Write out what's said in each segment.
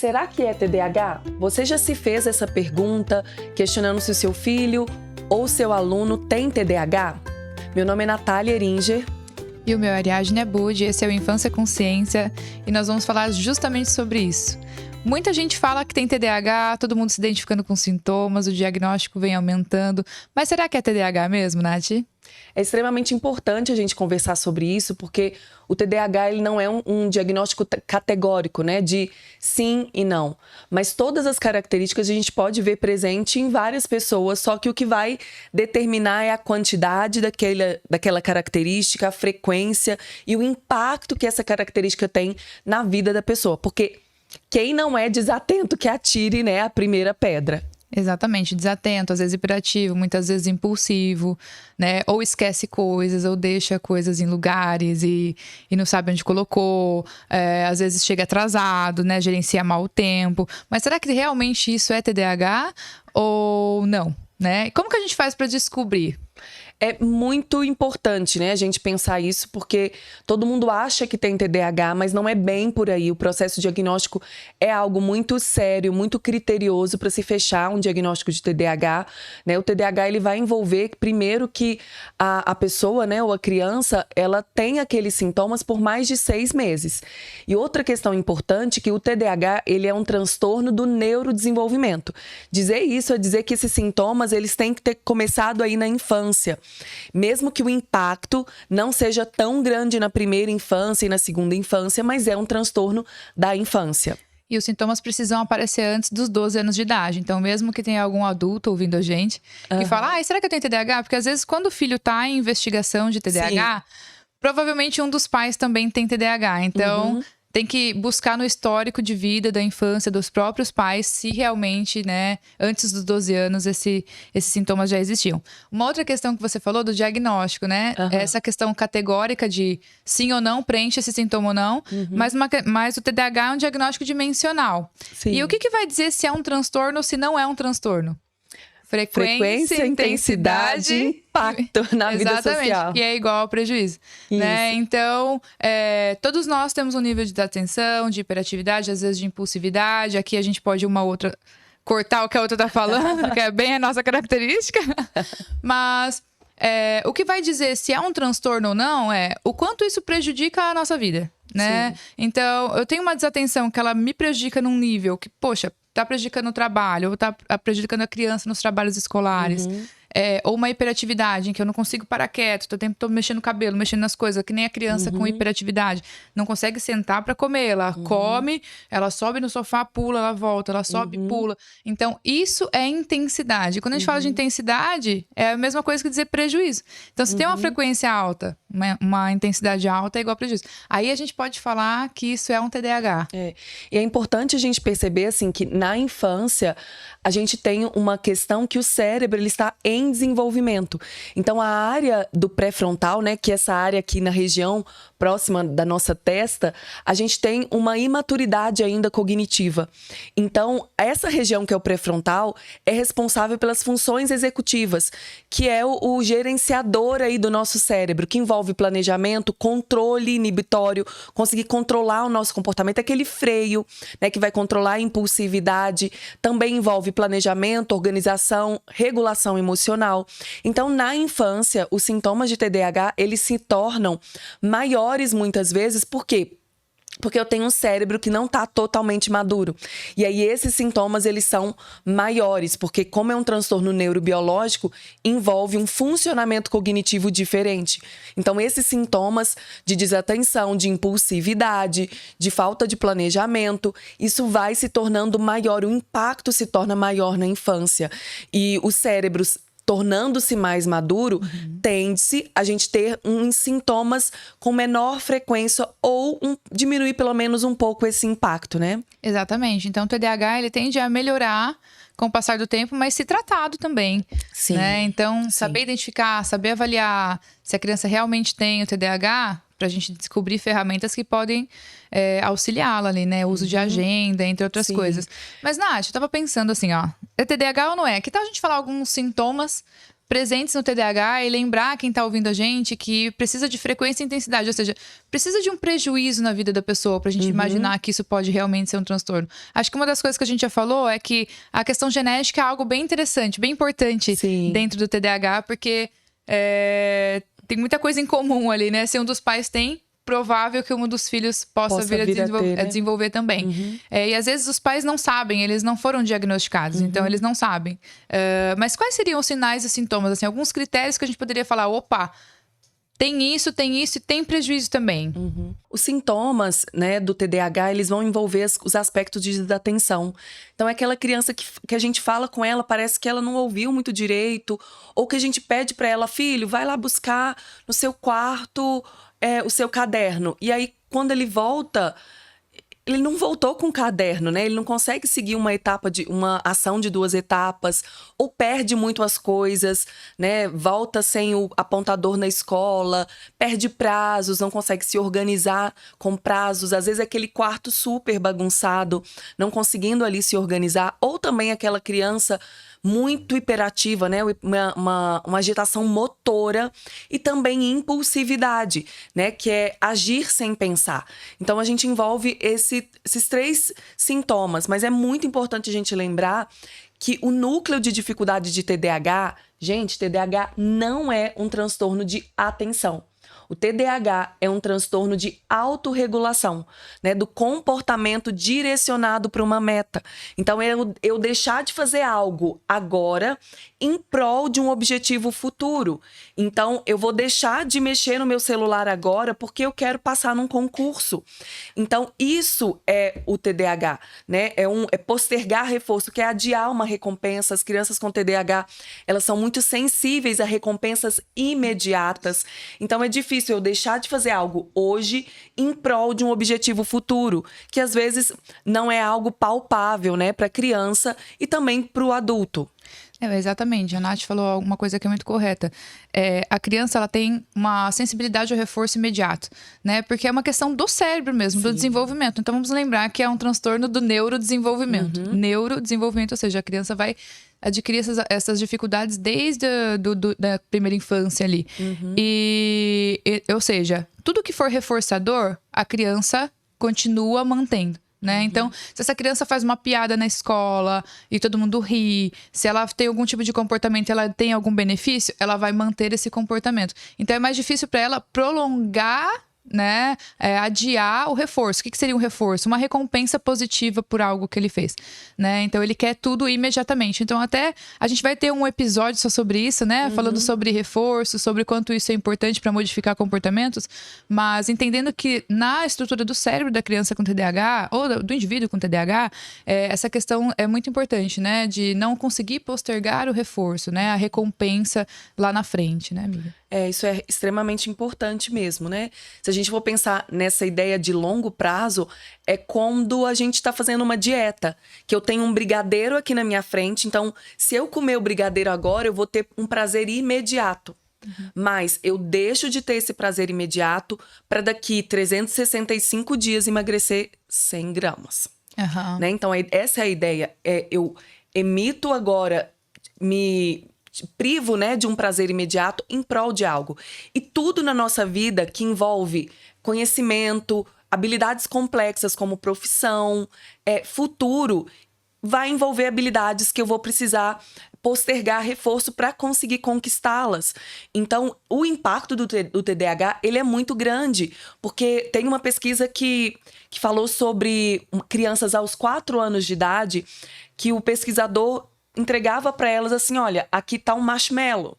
Será que é TDAH? Você já se fez essa pergunta, questionando se o seu filho ou seu aluno tem TDAH? Meu nome é Natália Eringer. E o meu é Ariadne Abud, esse é o Infância com Ciência, e nós vamos falar justamente sobre isso. Muita gente fala que tem TDAH, todo mundo se identificando com sintomas, o diagnóstico vem aumentando. Mas será que é TDAH mesmo, Nath? É extremamente importante a gente conversar sobre isso, porque o TDAH ele não é um diagnóstico categórico, né, de sim e não. Mas todas as características a gente pode ver presente em várias pessoas, só que o que vai determinar é a quantidade daquela característica, a frequência e o impacto que essa característica tem na vida da pessoa. Porque quem não é desatento que atire, né, a primeira pedra. Exatamente, desatento, às vezes hiperativo, muitas vezes impulsivo, né? Ou esquece coisas, ou deixa coisas em lugares e não sabe onde colocou, às vezes chega atrasado, né? Gerencia mal o tempo. Mas será que realmente isso é TDAH ou não, né? E como que a gente faz para descobrir? É muito importante, né, a gente pensar isso, porque todo mundo acha que tem TDAH, mas não é bem por aí. O processo diagnóstico é algo muito sério, muito criterioso para se fechar um diagnóstico de TDAH, né? O TDAH ele vai envolver, primeiro, que a pessoa, né, ou a criança, ela tem aqueles sintomas por mais de 6 meses. E outra questão importante é que o TDAH ele é um transtorno do neurodesenvolvimento. Dizer isso é dizer que esses sintomas eles têm que ter começado aí na infância. Mesmo que o impacto não seja tão grande na primeira infância e na segunda infância, mas é um transtorno da infância. E os sintomas precisam aparecer antes dos 12 anos de idade. Então, mesmo que tenha algum adulto ouvindo a gente, que fala, será que eu tenho TDAH? Porque às vezes, quando o filho está em investigação de TDAH, provavelmente um dos pais também tem TDAH. Então, tem que buscar no histórico de vida da infância dos próprios pais se realmente, né, antes dos 12 anos, esses sintomas já existiam. Uma outra questão que você falou do diagnóstico, né? Essa questão categórica de sim ou não, preenche esse sintoma ou não, mas o TDAH é um diagnóstico dimensional. Sim. E o que vai dizer se é um transtorno ou se não é um transtorno? Frequência, intensidade, impacto na vida social. Exatamente, que é igual ao prejuízo. Né? Então, todos nós temos um nível de desatenção, de hiperatividade, às vezes de impulsividade. Aqui a gente pode uma outra cortar o que a outra tá falando, que é bem a nossa característica. Mas o que vai dizer se é um transtorno ou não é o quanto isso prejudica a nossa vida. Né? Então, eu tenho uma desatenção que ela me prejudica num nível que, poxa, tá prejudicando o trabalho, ou tá prejudicando a criança nos trabalhos escolares. Ou uma hiperatividade, em que eu não consigo parar quieto, tô mexendo no cabelo, mexendo nas coisas, que nem a criança com hiperatividade. Não consegue sentar para comer, ela come, ela sobe no sofá, pula, ela volta, ela sobe, pula. Então, isso é intensidade. Quando a gente fala de intensidade, é a mesma coisa que dizer prejuízo. Então, se tem uma frequência alta, uma intensidade alta é igual a prejuízo. Aí a gente pode falar que isso é um TDAH. E é importante a gente perceber, assim, que na infância a gente tem uma questão que o cérebro ele está em desenvolvimento. Então, a área do pré-frontal, né, que é essa área aqui na região próxima da nossa testa, a gente tem uma imaturidade ainda cognitiva. Então, essa região que é o pré-frontal é responsável pelas funções executivas, que é o gerenciador aí do nosso cérebro, que envolve planejamento, controle inibitório, conseguir controlar o nosso comportamento, aquele freio, né, que vai controlar a impulsividade, também envolve planejamento, organização, regulação emocional. Então, na infância, os sintomas de TDAH, eles se tornam maiores muitas vezes, por quê? Porque eu tenho um cérebro que não está totalmente maduro. E aí esses sintomas, eles são maiores, porque como é um transtorno neurobiológico, envolve um funcionamento cognitivo diferente. Então esses sintomas de desatenção, de impulsividade, de falta de planejamento, isso vai se tornando maior, o impacto se torna maior na infância. E os cérebros tornando-se mais maduro, tende-se a gente ter uns sintomas com menor frequência ou diminuir pelo menos um pouco esse impacto, né? Exatamente. Então, o TDAH ele tende a melhorar com o passar do tempo, mas se tratado também. Sim. Né? Então, saber identificar, saber avaliar se a criança realmente tem o TDAH, para a gente descobrir ferramentas que podem auxiliá-la ali, né? O uso de agenda, entre outras coisas. Mas, Nath, eu tava pensando assim, ó, é TDAH ou não é? Que tal a gente falar alguns sintomas presentes no TDAH e lembrar quem está ouvindo a gente que precisa de frequência e intensidade, ou seja, precisa de um prejuízo na vida da pessoa pra gente imaginar que isso pode realmente ser um transtorno. Acho que uma das coisas que a gente já falou é que a questão genética é algo bem interessante, bem importante dentro do TDAH, porque tem muita coisa em comum ali, né? Se um dos pais tem, provável que um dos filhos possa vir a desenvolver também. E às vezes os pais não sabem, eles não foram diagnosticados, então eles não sabem. Mas quais seriam os sinais e sintomas? Assim, alguns critérios que a gente poderia falar, opa, tem isso e tem prejuízo também. Os sintomas, né, do TDAH, eles vão envolver os aspectos de desatenção. Então é aquela criança que a gente fala com ela, parece que ela não ouviu muito direito, ou que a gente pede para ela, filho, vai lá buscar no seu quarto o seu caderno. E aí, quando ele volta, ele não voltou com o caderno, né? Ele não consegue seguir uma ação de 2 etapas, ou perde muito as coisas, né? Volta sem o apontador na escola, perde prazos, não consegue se organizar com prazos. Às vezes é aquele quarto super bagunçado, não conseguindo ali se organizar. Ou também aquela criança muito hiperativa, né? Uma agitação motora e também impulsividade, né? Que é agir sem pensar. Então, a gente envolve esses 3 sintomas, mas é muito importante a gente lembrar que o núcleo de dificuldade de TDAH, gente, TDAH não é um transtorno de atenção. O TDAH é um transtorno de autorregulação, né, do comportamento direcionado para uma meta. Então, eu deixar de fazer algo agora em prol de um objetivo futuro. Então, eu vou deixar de mexer no meu celular agora porque eu quero passar num concurso. Então, isso é o TDAH, né? É postergar reforço, que é adiar uma recompensa. As crianças com TDAH, elas são muito sensíveis a recompensas imediatas. Então, é difícil eu deixar de fazer algo hoje em prol de um objetivo futuro, que às vezes não é algo palpável, né, para a criança e também para o adulto. Exatamente, a Nath falou uma coisa que é muito correta. A criança, ela tem uma sensibilidade ao reforço imediato, né? Porque é uma questão do cérebro mesmo, do desenvolvimento. Então, vamos lembrar que é um transtorno do neurodesenvolvimento. Neurodesenvolvimento, ou seja, a criança vai adquirir essas dificuldades desde da primeira infância ali. Ou seja, tudo que for reforçador, a criança continua mantendo. Né? Então, se essa criança faz uma piada na escola e todo mundo ri, se ela tem algum tipo de comportamento, ela tem algum benefício, ela vai manter esse comportamento. Então, é mais difícil para ela prolongar, né, adiar o reforço. O que seria um reforço? Uma recompensa positiva por algo que ele fez, né? Então, ele quer tudo imediatamente. Então, até a gente vai ter um episódio só sobre isso, né? Falando sobre reforço, sobre quanto isso é importante para modificar comportamentos, mas entendendo que na estrutura do cérebro da criança com TDAH, ou do indivíduo com TDAH, essa questão é muito importante, né? De não conseguir postergar o reforço, né? A recompensa lá na frente, né, amiga? Isso é extremamente importante mesmo, né? Se a gente for pensar nessa ideia de longo prazo, é quando a gente está fazendo uma dieta, que eu tenho um brigadeiro aqui na minha frente, então se eu comer o brigadeiro agora, eu vou ter um prazer imediato. Mas eu deixo de ter esse prazer imediato para daqui 365 dias emagrecer 100 gramas. Né? Então, essa é a ideia. Eu emito agora, me privo, né, de um prazer imediato em prol de algo. E tudo na nossa vida que envolve conhecimento, habilidades complexas como profissão, futuro, vai envolver habilidades que eu vou precisar postergar reforço para conseguir conquistá-las. Então, o impacto do TDAH, ele é muito grande, porque tem uma pesquisa que falou sobre crianças aos 4 anos de idade, que o pesquisador entregava para elas assim, olha, aqui tá um marshmallow.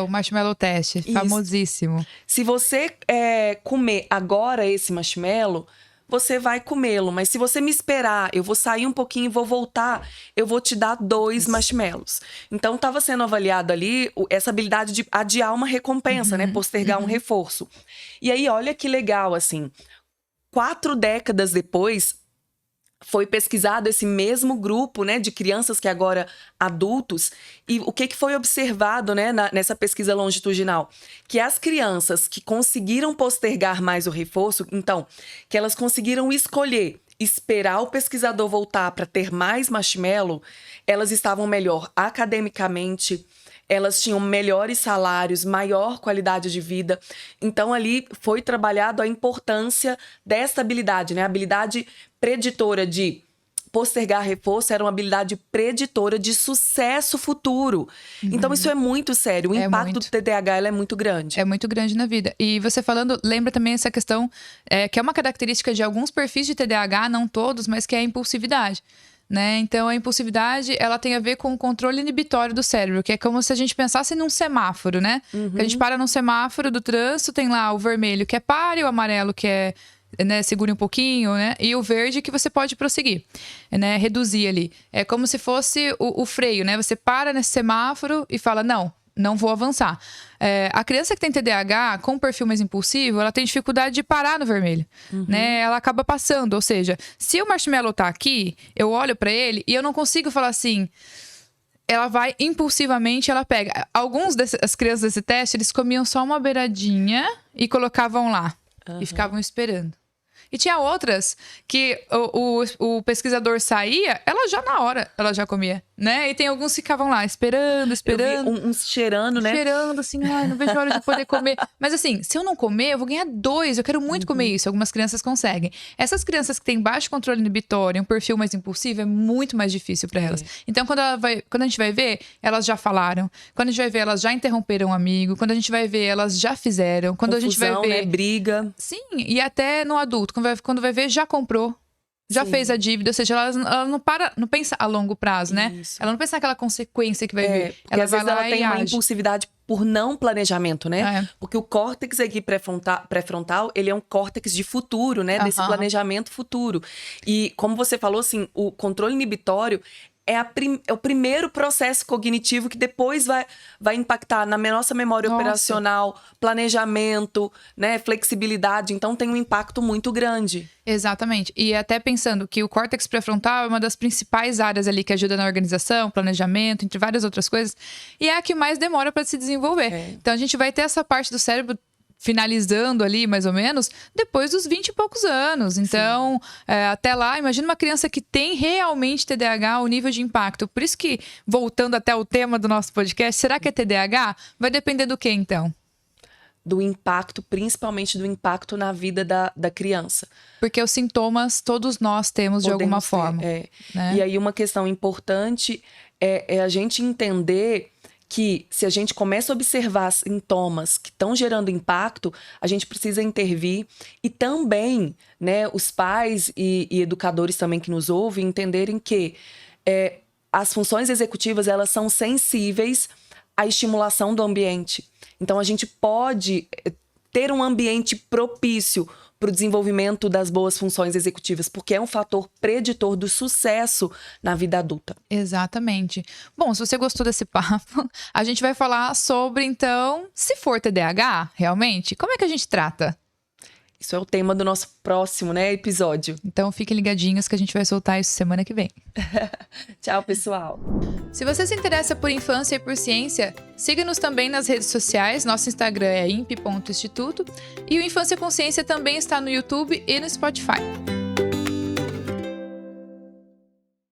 O marshmallow test, famosíssimo. Se você comer agora esse marshmallow, você vai comê-lo. Mas se você me esperar, eu vou sair um pouquinho e vou voltar, eu vou te dar 2 marshmallows. Então, estava sendo avaliado ali essa habilidade de adiar uma recompensa, né? Postergar um reforço. E aí, olha que legal, assim. 4 décadas depois, foi pesquisado esse mesmo grupo, né, de crianças que agora adultos, e o que foi observado, né, nessa pesquisa longitudinal? Que as crianças que conseguiram postergar mais o reforço, então, que elas conseguiram escolher esperar o pesquisador voltar para ter mais marshmallow, elas estavam melhor academicamente, elas tinham melhores salários, maior qualidade de vida. Então, ali foi trabalhado a importância dessa habilidade, né? A habilidade preditora de postergar reforço era uma habilidade preditora de sucesso futuro. Então, isso é muito sério. O impacto do TDAH ela é muito grande. É muito grande na vida. E você falando, lembra também essa questão, que é uma característica de alguns perfis de TDAH, não todos, mas que é a impulsividade. Né? Então, a impulsividade, ela tem a ver com o controle inibitório do cérebro, que é como se a gente pensasse num semáforo, né? Que a gente para num semáforo do trânsito, tem lá o vermelho que é pare, o amarelo que é, né, segure um pouquinho, né? E o verde que você pode prosseguir, né? Reduzir ali. É como se fosse o freio, né? Você para nesse semáforo e fala, não vou avançar. A criança que tem TDAH, com um perfil mais impulsivo, ela tem dificuldade de parar no vermelho, né? Ela acaba passando, ou seja, se o marshmallow tá aqui, eu olho pra ele e eu não consigo falar assim... Ela vai impulsivamente, ela pega. As crianças desse teste, eles comiam só uma beiradinha e colocavam lá. E ficavam esperando. E tinha outras que o pesquisador saía, ela já na hora, ela já comia, né? E tem alguns que ficavam lá, esperando. Eu vi uns cheirando, né? Cheirando, assim, não vejo a hora de poder comer. Mas assim, se eu não comer, eu vou ganhar 2. Eu quero muito comer isso. Algumas crianças conseguem. Essas crianças que têm baixo controle inibitório, um perfil mais impulsivo, é muito mais difícil para elas. Então, quando a gente vai ver, elas já falaram. Quando a gente vai ver, elas já interromperam um amigo. Quando a gente vai ver, elas já fizeram. Quando Confusão, a gente vai ver... né? Briga. Sim, e até no adulto. Quando vai ver, já comprou. Já fez a dívida, ou seja, ela não pensa a longo prazo, né? Isso. Ela não pensa naquela consequência que vai vir. Ela às vezes ela tem uma impulsividade por não planejamento, né? Porque o córtex aqui pré-frontal, ele é um córtex de futuro, né? Desse planejamento futuro. E como você falou, assim, o controle inibitório é o primeiro processo cognitivo que depois vai impactar na nossa memória operacional, planejamento, né, flexibilidade. Então, tem um impacto muito grande. Exatamente. E até pensando que o córtex pré-frontal é uma das principais áreas ali que ajuda na organização, planejamento, entre várias outras coisas. E é a que mais demora para se desenvolver. Então, a gente vai ter essa parte do cérebro finalizando ali, mais ou menos, depois dos 20 e poucos anos. Então, até lá, imagina uma criança que tem realmente TDAH, o nível de impacto. Por isso que, voltando até o tema do nosso podcast, será que é TDAH? Vai depender do que, então? Do impacto, principalmente do impacto na vida da criança. Porque os sintomas todos nós temos de alguma forma. Né? E aí uma questão importante é a gente entender que se a gente começa a observar sintomas que estão gerando impacto, a gente precisa intervir. E também, né, os pais e educadores também que nos ouvem entenderem que as funções executivas, elas são sensíveis à estimulação do ambiente. Então, a gente pode ter um ambiente propício para o desenvolvimento das boas funções executivas, porque é um fator preditor do sucesso na vida adulta. Exatamente. Bom, se você gostou desse papo, a gente vai falar sobre, então, se for TDAH, realmente, como é que a gente trata? Isso é o tema do nosso próximo, né, episódio. Então, fiquem ligadinhos que a gente vai soltar isso semana que vem. Tchau, pessoal. Se você se interessa por infância e por ciência, siga-nos também nas redes sociais. Nosso Instagram é imp.instituto e o Infância com Ciência também está no YouTube e no Spotify.